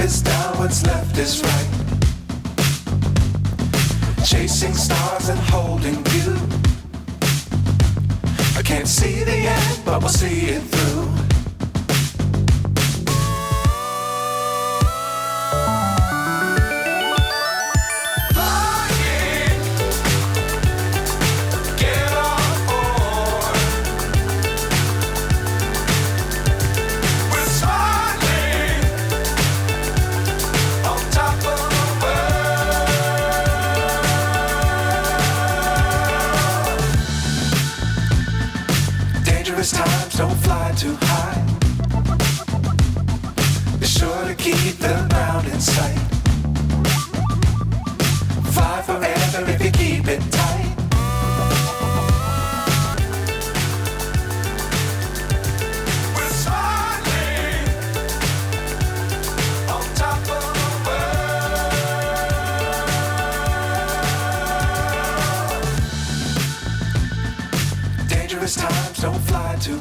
is down, what's left is right. Chasing stars and holding you. I can't see the end, but we'll see it through. Times don't fly too high. Be sure to keep the ground in sight. Fly forever if you keep it tight. We're smiling on top of the world. Dangerous times don't fly too